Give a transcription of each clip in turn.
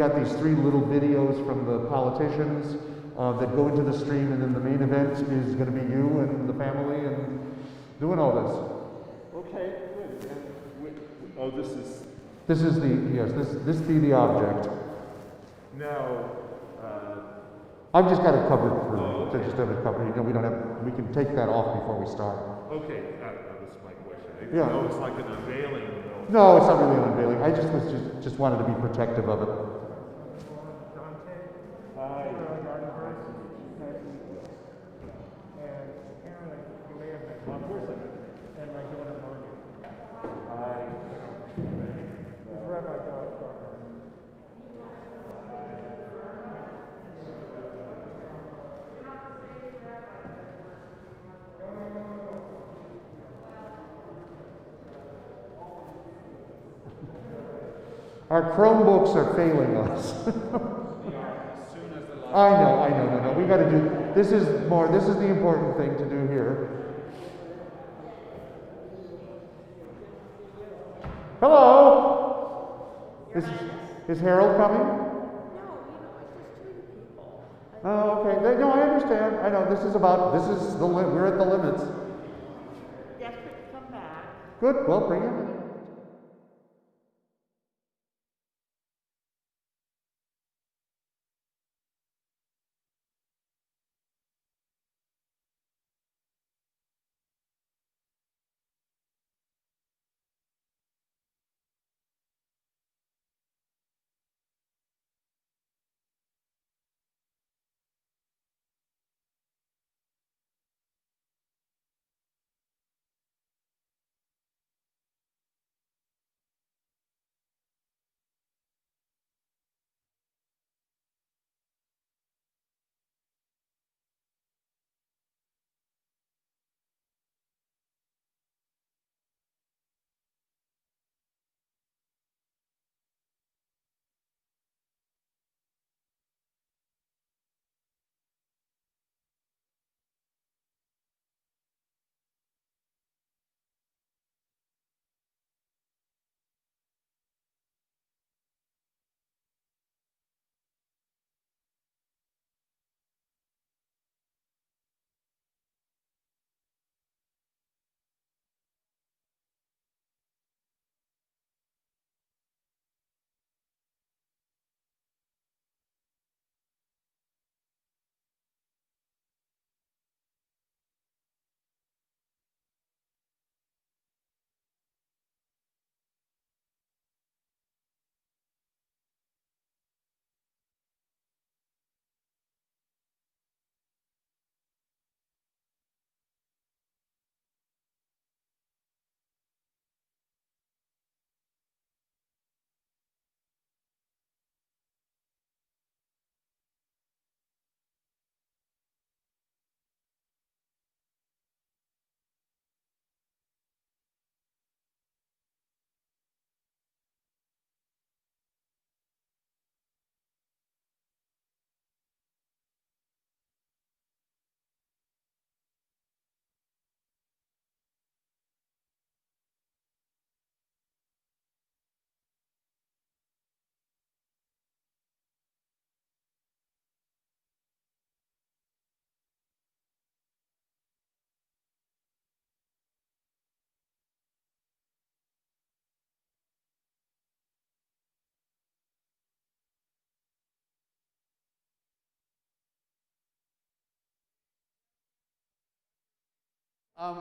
got these 3 little videos from the politicians that go into the stream, and then the main event is going to be you and the family and doing all this. Okay, good. Oh, this is... This is the, yes, this be the object. Now, I've just got it covered for, okay. just have it covered. You know, we don't have, we can take that off before we start. okay, that was my question. Yeah. No, it's like an unveiling. No, it's not really an unveiling. I just was just wanted to be protective of it. Hi. Our Chromebooks are failing us. I know. No. We got to do, this is the important thing to do here. Hello? Is Harold coming? No, it's just 2 people. Oh, okay. No, I understand. I know, we're at the limits. Desperate to come back. Good, well, bring him in.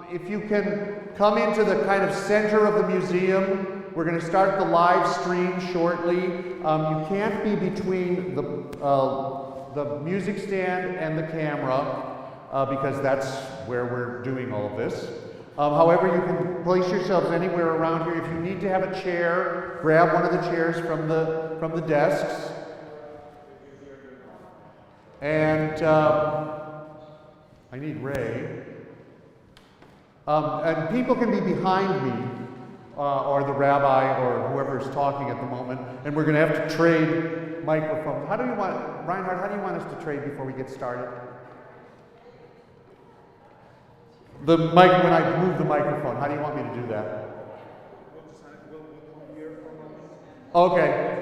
If you can come into the kind of center of the museum, we're going to start the live stream shortly. You can't be between the music stand and the camera because that's where we're doing all of this. However, you can place yourselves anywhere around here. If you need to have a chair, grab one of the chairs from the desks. And I need Ray. And people can be behind me, or the rabbi, or whoever's talking at the moment, and we're going to have to trade microphones. Reinhard, how do you want us to trade before we get started? When I move the microphone, how do you want me to do that? Okay.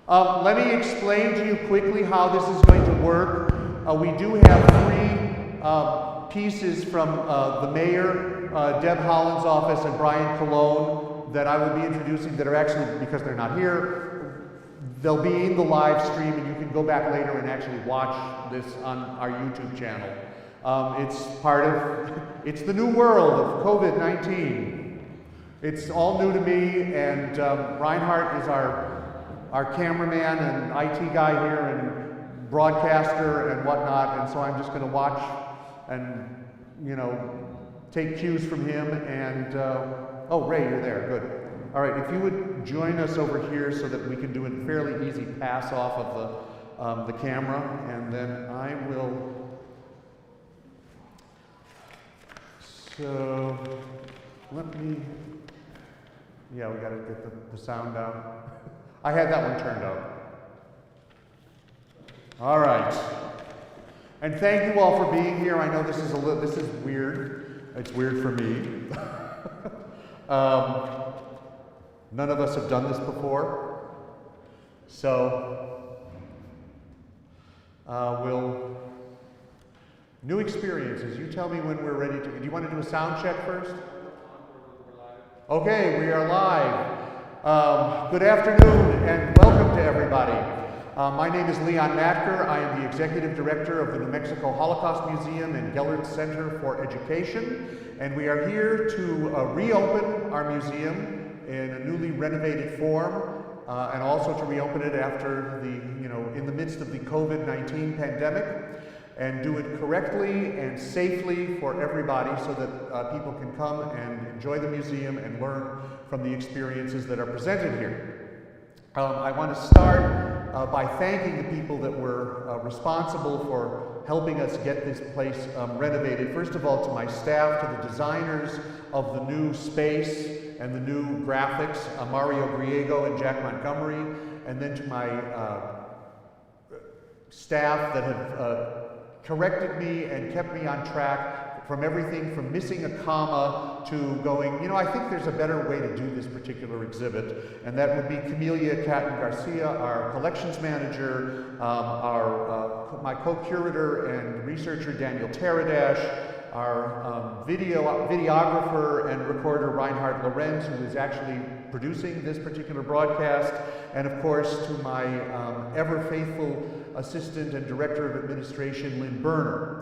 Let me explain to you quickly how this is going to work. We do have three pieces from the mayor, Deb Holland's office, and Brian Colon that I will be introducing that are actually, because they're not here, they'll be in the live stream and you can go back later and actually watch this on our YouTube channel. It's the new world of COVID-19. It's all new to me, and Reinhardt is our cameraman and IT guy here and broadcaster and whatnot, and so I'm just going to watch and, you know, take cues from him. And oh, Ray, you're there. Good. All right, if you would join us over here so that we can do a fairly easy pass off of the camera, and then I will. So let me. Yeah, we got to get the sound down. I had that one turned up. All right. And thank you all for being here. I know this is weird. It's weird for me. None of us have done this before. So new experiences. You tell me when we're ready to. Do you want to do a sound check first? Okay, we are live. Good afternoon and welcome to everybody. My name is Leon Matker. I am the Executive Director of the New Mexico Holocaust Museum and Geller Center for Education, and we are here to reopen our museum in a newly renovated form, and also to reopen it after in the midst of the COVID-19 pandemic, and do it correctly and safely for everybody so that people can come and enjoy the museum and learn from the experiences that are presented here. I want to start by thanking the people that were responsible for helping us get this place renovated. First of all, to my staff, to the designers of the new space and the new graphics, Mario Griego and Jack Montgomery, and then to my staff that have corrected me and kept me on track from everything from missing a comma to going, I think there's a better way to do this particular exhibit, and that would be Camelia Catton Garcia, our collections manager, my co-curator and researcher Daniel Teradash, our videographer and recorder Reinhard Lorenz, who is actually producing this particular broadcast, and of course to my ever faithful assistant and director of administration, Lynn Berner.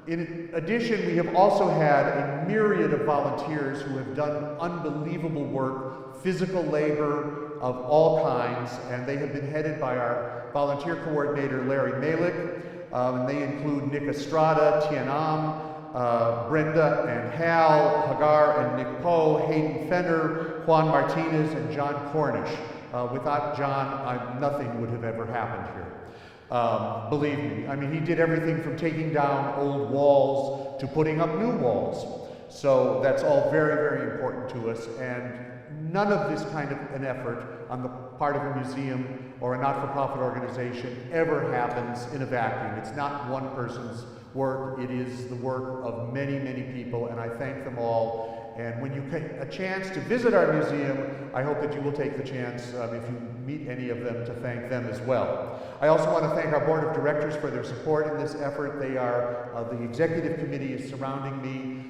In addition, we have also had a myriad of volunteers who have done unbelievable work, physical labor of all kinds, and they have been headed by our volunteer coordinator, Larry Malik, and they include Nick Estrada, Tianam, Brenda and Hal, Hagar and Nick Poe, Hayden Fenner, Juan Martinez, and John Cornish. Without John, nothing would have ever happened here. Believe me, I mean, he did everything from taking down old walls to putting up new walls. So that's all very, very important to us, and none of this kind of an effort on the part of a museum or a not-for-profit organization ever happens in a vacuum. It's not one person's work, it is the work of many, many people, and I thank them all. And when you get a chance to visit our museum, I hope that you will take the chance, if you meet any of them, to thank them as well. I also want to thank our board of directors for their support in this effort. They are, the executive committee is surrounding me.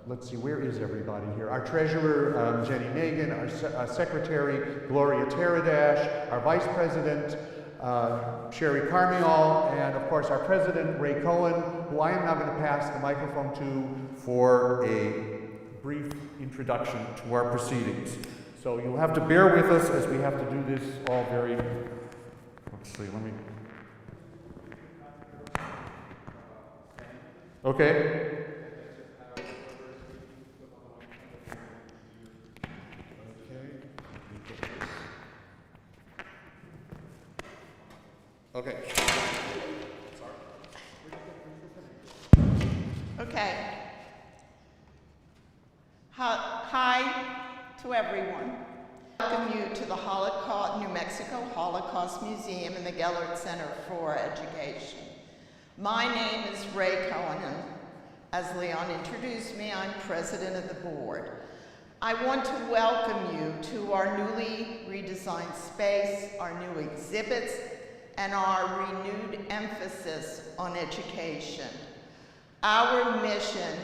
Let's see, where is everybody here? Our treasurer, Jenny Megan, our secretary, Gloria Teradash, our vice president, Sherry Carmiol, and of course our president, Ray Cohen, who I am now going to pass the microphone to for a brief introduction to our proceedings. So you'll have to bear with us as we have to do this all very, let's see, let me, okay. Okay. Okay. Hi to everyone. Welcome you to the New Mexico Holocaust Museum and the Geller Center for Education. My name is Ray Cohen, and as Leon introduced me, I'm president of the board. I want to welcome you to our newly redesigned redesigned space, our new exhibits, and our renewed emphasis on education. Our mission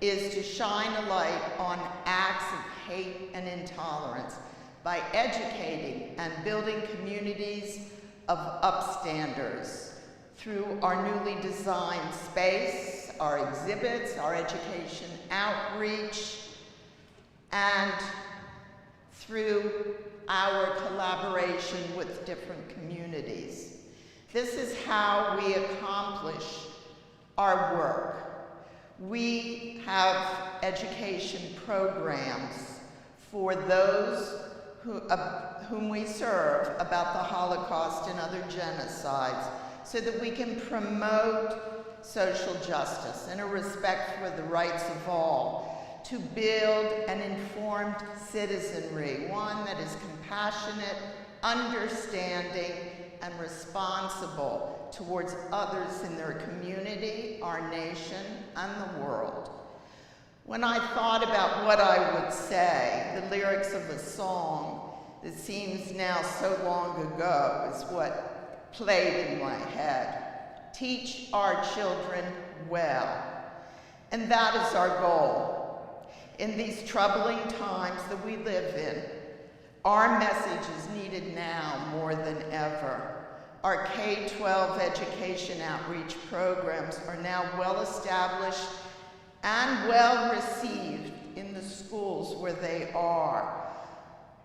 is to shine a light on acts of hate and intolerance by educating and building communities of upstanders through our newly designed space, our exhibits, our education outreach, and through our collaboration with different communities. This is how we accomplish our work. We have education programs for those whom we serve about the Holocaust and other genocides, so that we can promote social justice and a respect for the rights of all, to build an informed citizenry, one that is compassionate, understanding, and responsible towards others in their community, our nation, and the world. When I thought about what I would say, the lyrics of a song that seems now so long ago is what played in my head. Teach our children well. And that is our goal. In these troubling times that we live in, our message is needed now more than ever. Our K-12 education outreach programs are now well established and well received in the schools where they are.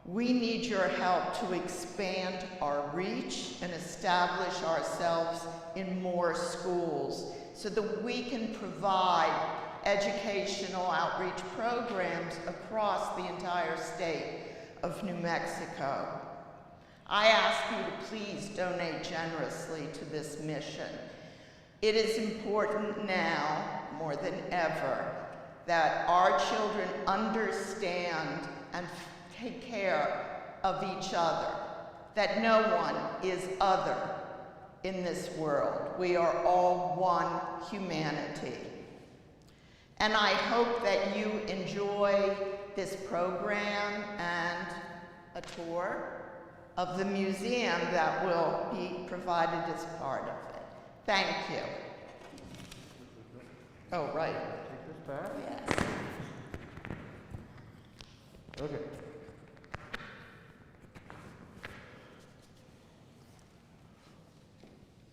We need your help to expand our reach and establish ourselves in more schools so that we can provide educational outreach programs across the entire state of New Mexico. I ask you to please donate generously to this mission. It is important now, more than ever, that our children understand and take care of each other, that no one is other in this world. We are all one humanity. And I hope that you enjoy this program and a tour of the museum that will be provided as part of it. Thank you. Oh, right. Take this back. Yes. Okay.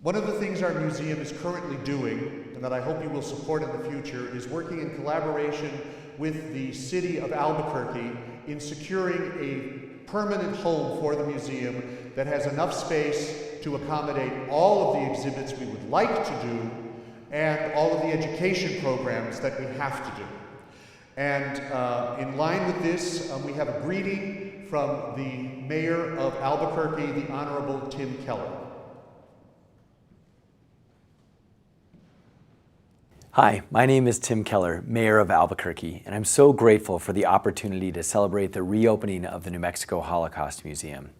One of the things our museum is currently doing, and that I hope you will support in the future, is working in collaboration with the city of Albuquerque in securing a permanent home for the museum that has enough space to accommodate all of the exhibits we would like to do and all of the education programs that we have to do. And in line with this, we have a greeting from the mayor of Albuquerque, the Honorable Tim Keller. Hi, my name is Tim Keller, Mayor of Albuquerque, and I'm so grateful for the opportunity to celebrate the reopening of the New Mexico Holocaust Museum.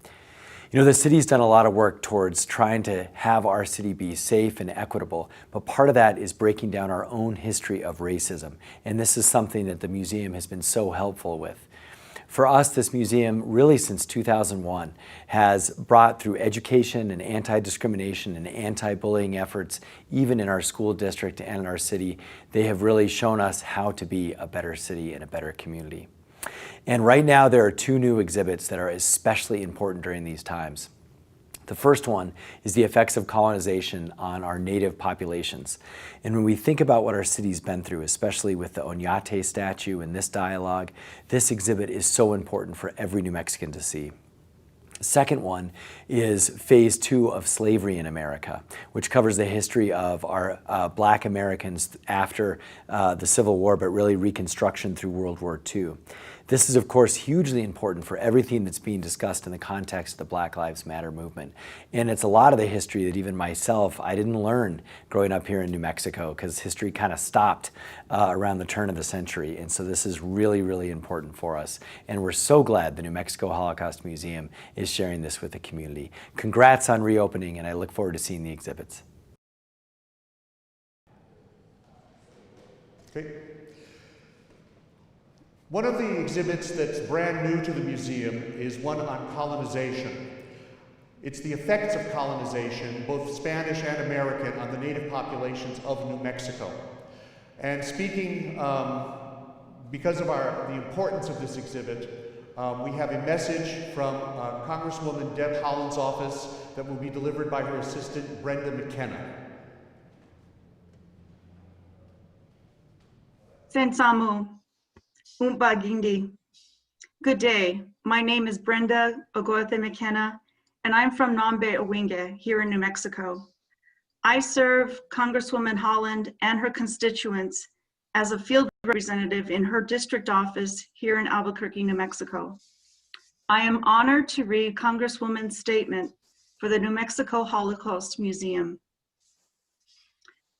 You know, the city's done a lot of work towards trying to have our city be safe and equitable, but part of that is breaking down our own history of racism, and this is something that the museum has been so helpful with. For us, this museum, really since 2001, has brought through education and anti-discrimination and anti-bullying efforts, even in our school district and in our city. They have really shown us how to be a better city and a better community. And right now, there are two new exhibits that are especially important during these times. The first one is the effects of colonization on our native populations. And when we think about what our city's been through, especially with the Oñate statue and this dialogue, this exhibit is so important for every New Mexican to see. The second one is phase 2 of slavery in America, which covers the history of our Black Americans after the Civil War, but really Reconstruction through World War II. This is, of course, hugely important for everything that's being discussed in the context of the Black Lives Matter movement. And it's a lot of the history that even myself, I didn't learn growing up here in New Mexico, because history kind of stopped around the turn of the century. And so this is really, really important for us. And we're so glad the New Mexico Holocaust Museum is sharing this with the community. Congrats on reopening, and I look forward to seeing the exhibits. Okay. One of the exhibits that's brand new to the museum is one on colonization. It's the effects of colonization, both Spanish and American, on the native populations of New Mexico. And speaking, because of the importance of this exhibit, we have a message from Congresswoman Deb Haaland's office that will be delivered by her assistant, Brenda McKenna. Sensamu, Umpagindi. Good day. My name is Brenda Ogoathe McKenna, and I'm from Nambe Owinge here in New Mexico. I serve Congresswoman Haaland and her constituents as a field representative in her district office here in Albuquerque, New Mexico. I am honored to read Congresswoman's statement for the New Mexico Holocaust Museum.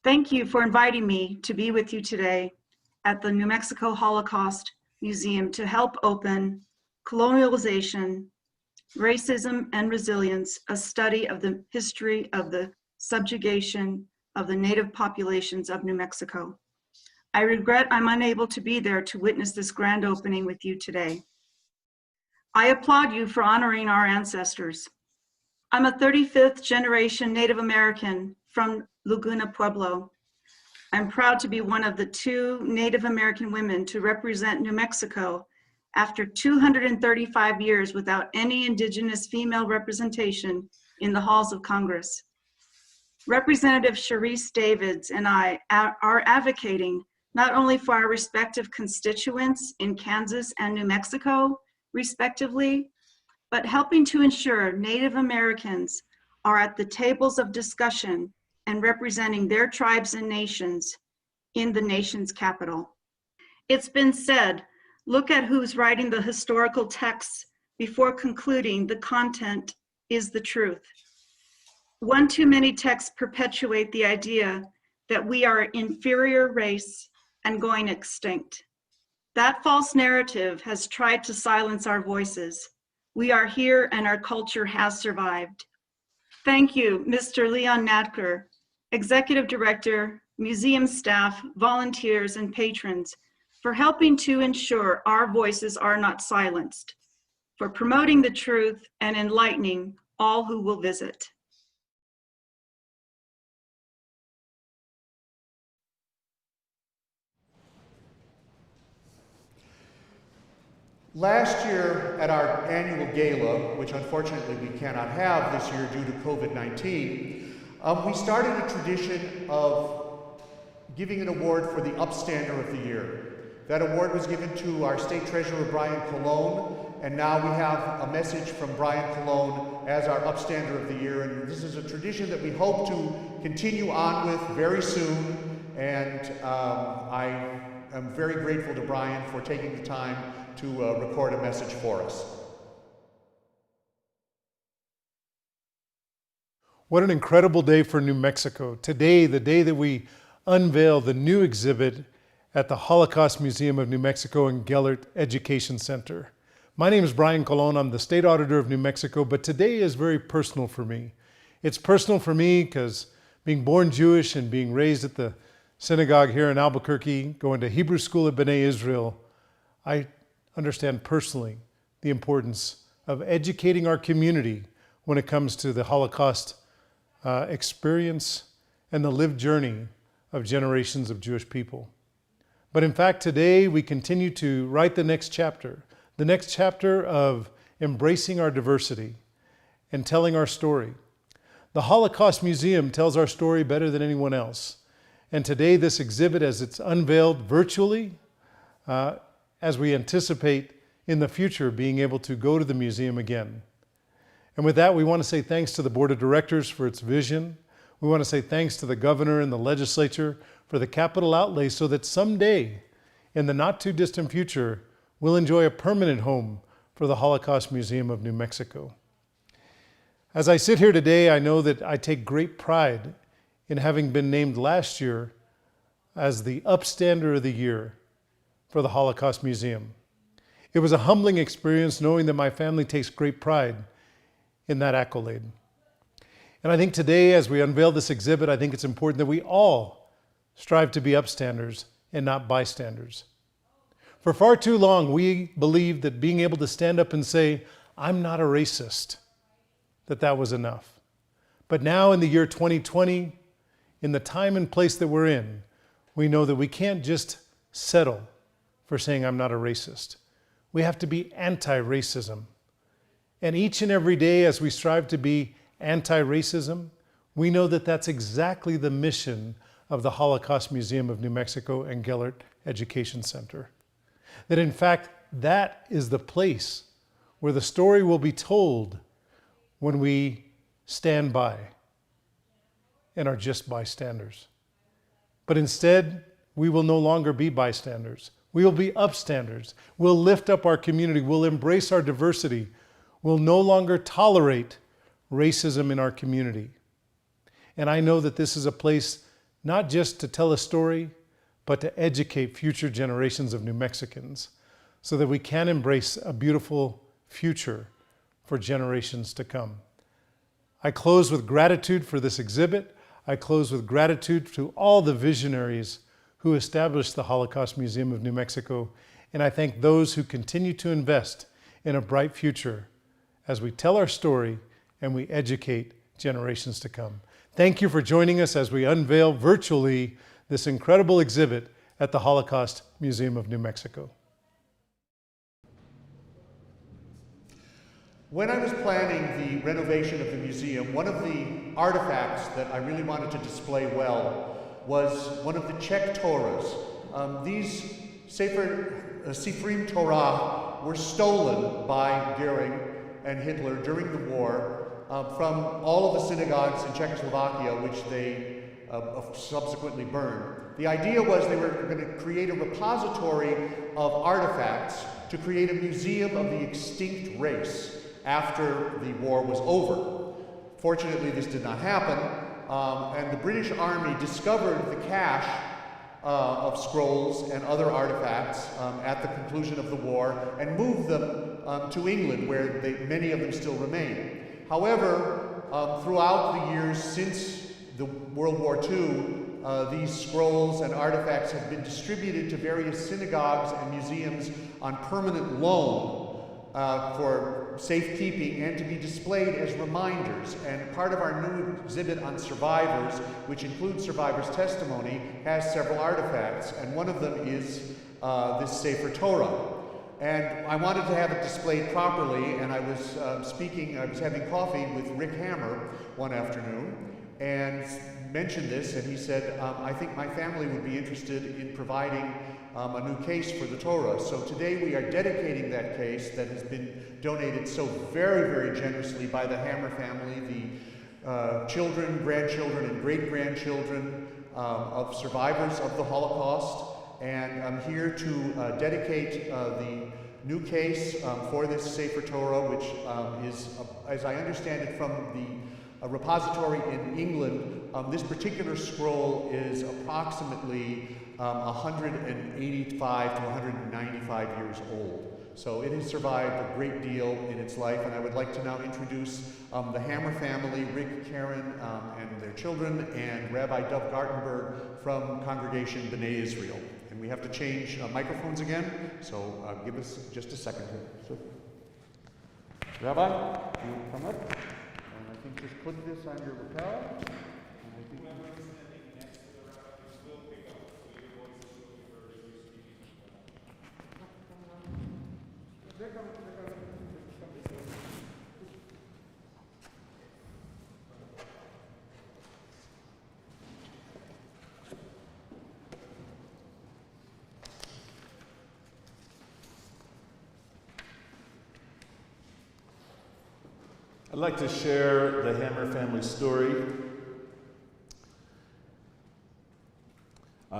Thank you for inviting me to be with you today at the New Mexico Holocaust Museum to help open Colonization, Racism and Resilience, a study of the history of the subjugation of the native populations of New Mexico. I regret I'm unable to be there to witness this grand opening with you today. I applaud you for honoring our ancestors. I'm a 35th generation Native American from Laguna Pueblo. I'm proud to be one of the 2 Native American women to represent New Mexico after 235 years without any Indigenous female representation in the halls of Congress. Representative Sharice Davids and I are advocating not only for our respective constituents in Kansas and New Mexico, respectively, but helping to ensure Native Americans are at the tables of discussion and representing their tribes and nations in the nation's capital. It's been said, look at who's writing the historical texts before concluding the content is the truth. One too many texts perpetuate the idea that we are an inferior race and going extinct. That false narrative has tried to silence our voices. We are here and our culture has survived. Thank you, Mr. Leon Nadker, Executive Director, museum staff, volunteers, and patrons for helping to ensure our voices are not silenced, for promoting the truth and enlightening all who will visit. Last year at our annual gala, which unfortunately we cannot have this year due to COVID-19, we started a tradition of giving an award for the Upstander of the Year. That award was given to our State Treasurer, Brian Colon, and now we have a message from Brian Colon as our Upstander of the Year, and this is a tradition that we hope to continue on with very soon, and I am very grateful to Brian for taking the time to record a message for us. What an incredible day for New Mexico. Today, the day that we unveil the new exhibit at the Holocaust Museum of New Mexico and Gellert Education Center. My name is Brian Colon. I'm the State Auditor of New Mexico, but today is very personal for me. It's personal for me because being born Jewish and being raised at the synagogue here in Albuquerque, going to Hebrew school at B'nai Israel, I understand personally the importance of educating our community when it comes to the Holocaust experience and the lived journey of generations of Jewish people. But in fact, today we continue to write the next chapter of embracing our diversity and telling our story. The Holocaust Museum tells our story better than anyone else. And today this exhibit, as it's unveiled virtually, as we anticipate in the future being able to go to the museum again. And with that, we want to say thanks to the Board of Directors for its vision. We want to say thanks to the governor and the legislature for the capital outlay so that someday, in the not too distant future, we'll enjoy a permanent home for the Holocaust Museum of New Mexico. As I sit here today, I know that I take great pride in having been named last year as the Upstander of the Year for the Holocaust Museum. It was a humbling experience knowing that my family takes great pride in that accolade. And I think today, as we unveil this exhibit, I think it's important that we all strive to be upstanders and not bystanders. For far too long, we believed that being able to stand up and say, I'm not a racist, that was enough. But now in the year 2020, in the time and place that we're in, we know that we can't just settle for saying I'm not a racist. We have to be anti-racism. And each and every day as we strive to be anti-racism, we know that that's exactly the mission of the Holocaust Museum of New Mexico and Gellert Education Center. That in fact, that is the place where the story will be told when we stand by and are just bystanders. But instead, we will no longer be bystanders. We will be upstanders. We'll lift up our community. We'll embrace our diversity. We'll no longer tolerate racism in our community. And I know that this is a place not just to tell a story, but to educate future generations of New Mexicans so that we can embrace a beautiful future for generations to come. I close with gratitude for this exhibit. I close with gratitude to all the visionaries who established the Holocaust Museum of New Mexico, and I thank those who continue to invest in a bright future as we tell our story and we educate generations to come. Thank you for joining us as we unveil virtually this incredible exhibit at the Holocaust Museum of New Mexico. When I was planning the renovation of the museum, one of the artifacts that I really wanted to display well was one of the Czech Torahs. These Sifrim Torah were stolen by Goering and Hitler during the war from all of the synagogues in Czechoslovakia, which they subsequently burned. The idea was they were going to create a repository of artifacts to create a museum of the extinct race after the war was over. Fortunately, this did not happen, and the British Army discovered the cache of scrolls and other artifacts at the conclusion of the war and moved them to England, where many of them still remain. However, throughout the years since the World War II, these scrolls and artifacts have been distributed to various synagogues and museums on permanent loan for safekeeping and to be displayed as reminders. And part of our new exhibit on survivors, which includes survivors' testimony, has several artifacts, and one of them is this Sefer Torah. And I wanted to have it displayed properly, and I was I was having coffee with Rick Hammer one afternoon, and mentioned this, and he said, I think my family would be interested in providing a new case for the Torah. So today we are dedicating that case that has been donated so very, very generously by the Hammer family, the children, grandchildren, and great-grandchildren of survivors of the Holocaust. And I'm here to dedicate the new case for this Sefer Torah, which is, as I understand it from the repository in England, this particular scroll is approximately 185 to 195 years old. So it has survived a great deal in its life, and I would like to now introduce the Hammer family, Rick, Karen, and their children, and Rabbi Dov Gartenberg from Congregation B'nai Israel. And we have to change microphones again, so give us just a second here. So, Rabbi, you come up, and I think just put this on your lapel. And I think I'd like to share the Hammer family story.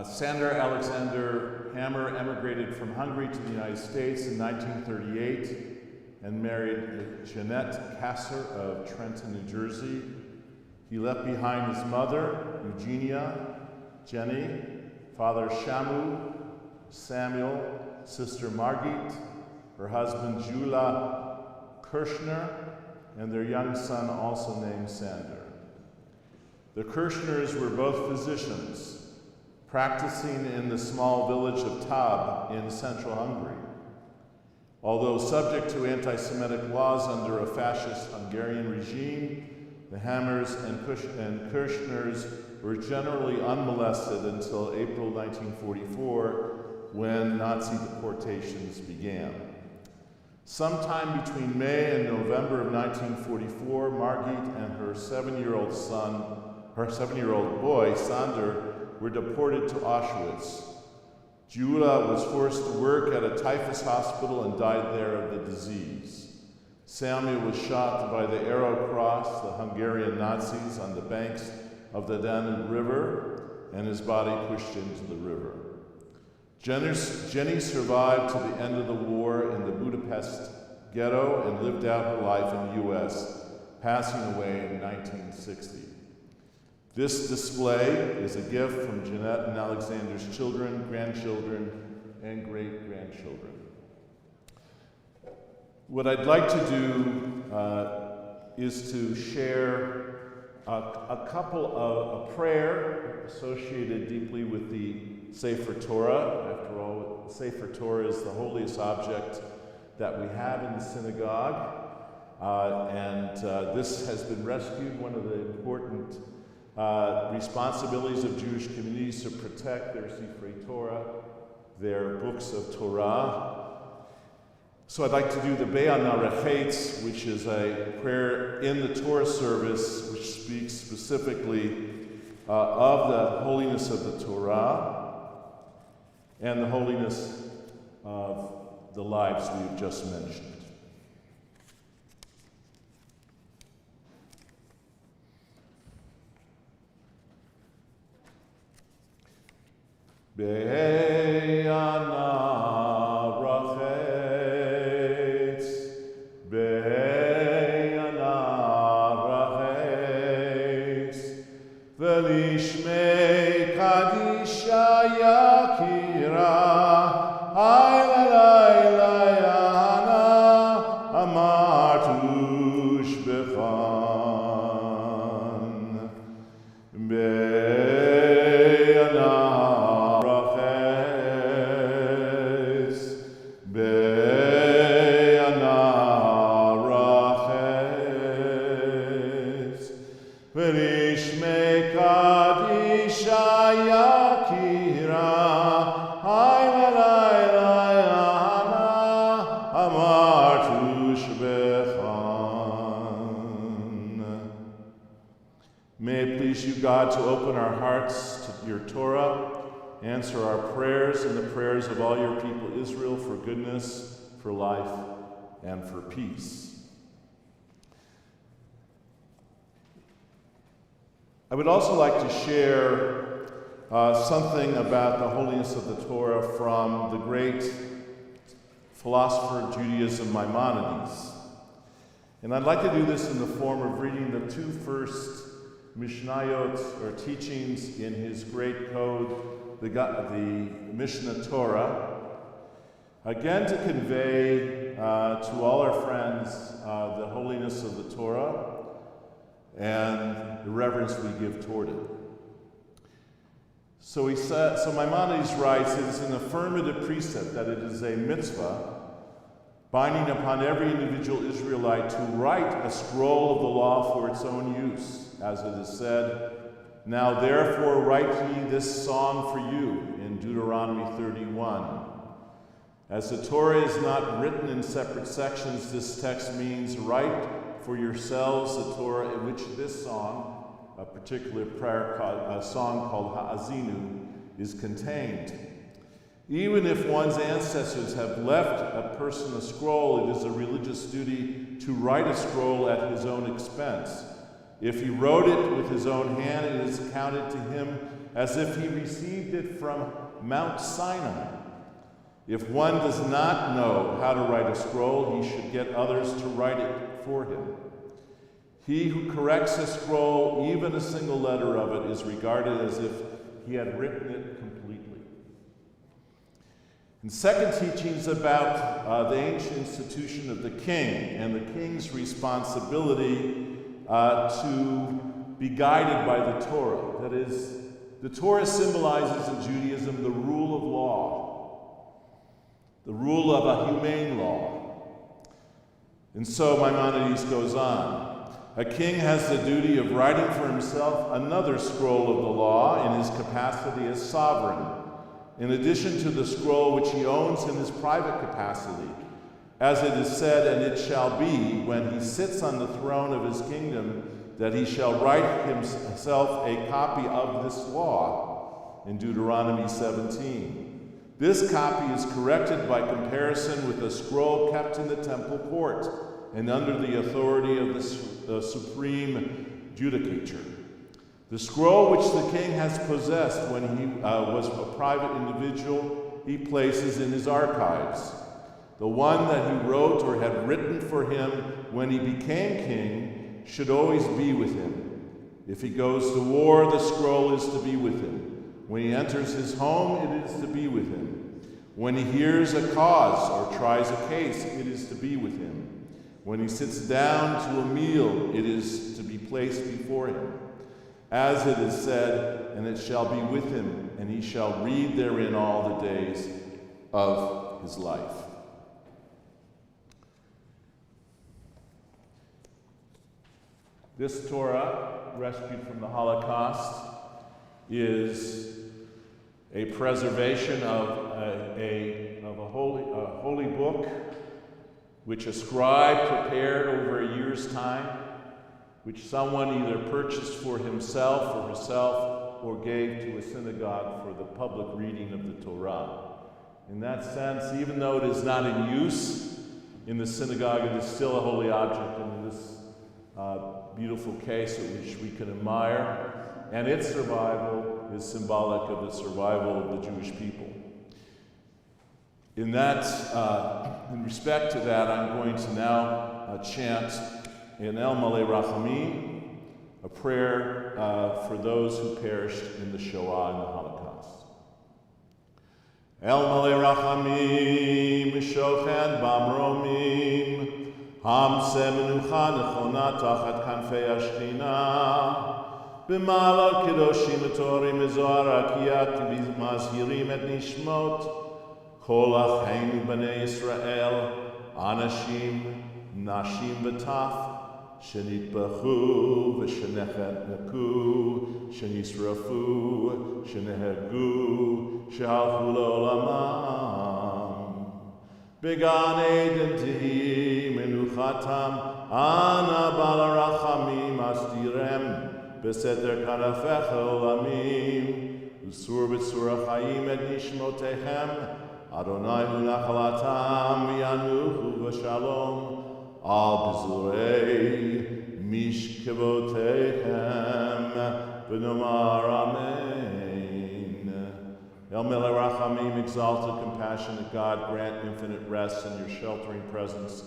Sander Alexander Hammer emigrated from Hungary to the United States in 1938 and married Jeanette Kasser of Trenton, New Jersey. He left behind his mother, Eugenia, Jenny, father Shamu, Samuel, sister Margit, her husband Jula Kirshner, and their young son, also named Sander. The Kirshners were both physicians, practicing in the small village of Tab in central Hungary. Although subject to anti-Semitic laws under a fascist Hungarian regime, the Hammers and Kirchners were generally unmolested until April 1944, when Nazi deportations began. Sometime between May and November of 1944, Margit and her 7-year-old boy, Sander, were deported to Auschwitz. Gyula was forced to work at a typhus hospital and died there of the disease. Samuel was shot by the Arrow Cross, the Hungarian Nazis, on the banks of the Danube River, and his body pushed into the river. Jenny survived to the end of the war in the Budapest ghetto and lived out her life in the U.S., passing away in 1960. This display is a gift from Jeanette and Alexander's children, grandchildren, and great-grandchildren. What I'd like to do is to share a prayer associated deeply with the Sefer Torah. After all, the Sefer Torah is the holiest object that we have in the synagogue, and this has been rescued. One of the important responsibilities of Jewish communities to protect their Sefer Torah, their books of Torah. So I'd like to do the Be'ana Rechetz, which is a prayer in the Torah service, which speaks specifically of the holiness of the Torah and the holiness of the lives we've just mentioned. Be'ana Rechetz, Be'ana Rechetz, V'lishmei Kadisha Yakira, Hayla Layla Yana, Amartush Bechan, Be'ana May it please you, God, to open our hearts to your Torah, answer our prayers and the prayers of all your people Israel for goodness, for life, and for peace. I would also like to share something about the holiness of the Torah from the great philosopher of Judaism, Maimonides. And I'd like to do this in the form of reading the two first Mishnayot, or teachings, in his great code, the Mishnah Torah, again to convey to all our friends the holiness of the Torah and the reverence we give toward it. So Maimonides writes, it is an affirmative precept that it is a mitzvah binding upon every individual Israelite to write a scroll of the law for its own use, as it is said, now therefore write ye this song for you, in Deuteronomy 31. As the Torah is not written in separate sections, this text means write for yourselves the Torah, in which this song, a particular prayer song called Ha'azinu, is contained. Even if one's ancestors have left a person a scroll, it is a religious duty to write a scroll at his own expense. If he wrote it with his own hand, it is counted to him as if he received it from Mount Sinai. If one does not know how to write a scroll, he should get others to write it for him. He who corrects a scroll, even a single letter of it, is regarded as if he had written it completely. And second teaching is about the ancient institution of the king and the king's responsibility to be guided by the Torah. That is, The Torah symbolizes in Judaism the rule of law, the rule of a humane law. And so Maimonides goes on. A king has the duty of writing for himself another scroll of the law in his capacity as sovereign, in addition to the scroll which he owns in his private capacity. As it is said, and it shall be, when he sits on the throne of his kingdom, that he shall write himself a copy of this law, in Deuteronomy 17. This copy is corrected by comparison with a scroll kept in the temple court and under the authority of the supreme judicature. The scroll which the king has possessed when he was a private individual, he places in his archives. The one that he wrote or had written for him when he became king should always be with him. If he goes to war, the scroll is to be with him. When he enters his home, it is to be with him. When he hears a cause or tries a case, it is to be with him. When he sits down to a meal, it is to be placed before him. As it is said, and it shall be with him, and he shall read therein all the days of his life. This Torah, rescued from the Holocaust, is a preservation of a holy book which a scribe prepared over a year's time, which someone either purchased for himself or herself or gave to a synagogue for the public reading of the Torah. In that sense, even though it is not in use in the synagogue, it is still a holy object in this beautiful case which we can admire, and its survival is symbolic of the survival of the Jewish people. In respect to that, I'm going to now chant in El Malei Rachamim, a prayer for those who perished in the Shoah and the Holocaust. El Malei Rachamim, Shochen Bamromim, Hamse Menucha Nechona Tachat Kanfei Ashchina, B'malal Kedoshim Etorim Ezohar Akiyat Mazhirim Et Nishmot, Kol Acheinu B'nei Yisrael, Anashim, Nashim V'taf, Shenitbachu, V'shenechetneku, Shenisrafu, Shenehegu, Shehalchu L'olamam. Began Eden Tihi Menuchatam, Ana Bala Rachamim Astirem, Beseter Kanafecha Olamim, Usur B'tzur HaChaim Et Nishmotechem, Adonai Hu Nachalatam, Yanuchu V'shalom, Al B'zurei Mishkevotechem, V'nomar Amen. El Melech Rachamim, exalted, compassionate God, grant infinite rest in your sheltering presence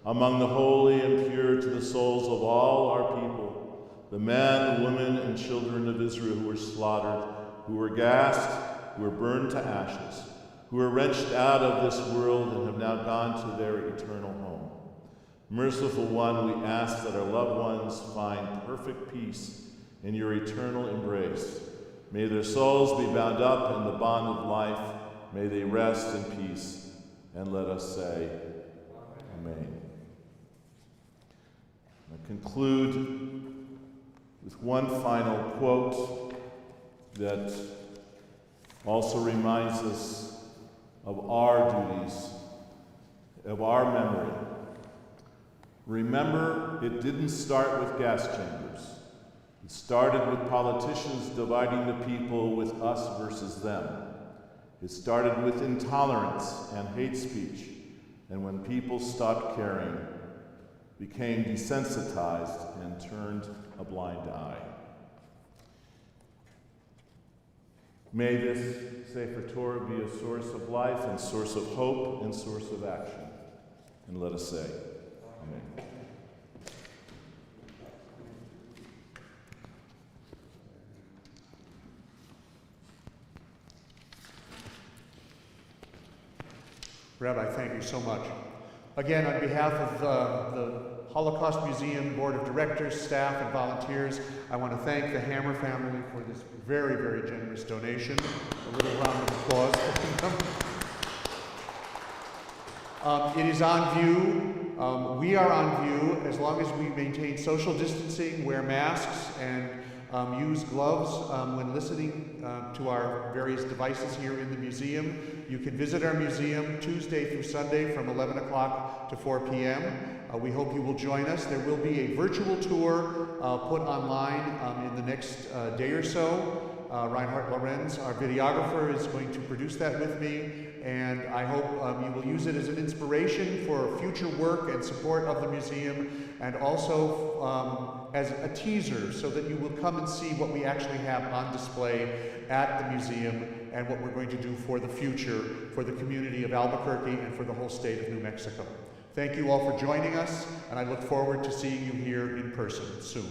among the holy and pure to the souls of all our people, the men, women, and children of Israel who were slaughtered, who were gassed, who were burned to ashes, who were wrenched out of this world and have now gone to their eternal home. Merciful One, we ask that our loved ones find perfect peace in your eternal embrace. May their souls be bound up in the bond of life. May they rest in peace. And let us say, Amen. I conclude with one final quote that also reminds us of our duties, of our memory. Remember, it didn't start with gas chambers. It started with politicians dividing the people with us versus them. It started with intolerance and hate speech, and when people stopped caring, became desensitized, and turned a blind eye. May this Sefer Torah be a source of life and source of hope and source of action. And let us say, Amen. Rabbi, thank you so much. Again, on behalf of the Holocaust Museum Board of Directors, staff, and volunteers. I want to thank the Hammer family for this very, very generous donation. A little round of applause for them. It is on view. We are on view as long as we maintain social distancing, wear masks, and use gloves when listening to our various devices here in the museum. You can visit our museum Tuesday through Sunday from 11 o'clock to 4 p.m. We hope you will join us. There will be a virtual tour put online in the next day or so. Reinhard Lorenz, our videographer, is going to produce that with me, and I hope you will use it as an inspiration for future work and support of the museum, and also as a teaser so that you will come and see what we actually have on display at the museum and what we're going to do for the future for the community of Albuquerque and for the whole state of New Mexico. Thank you all for joining us, and I look forward to seeing you here in person soon.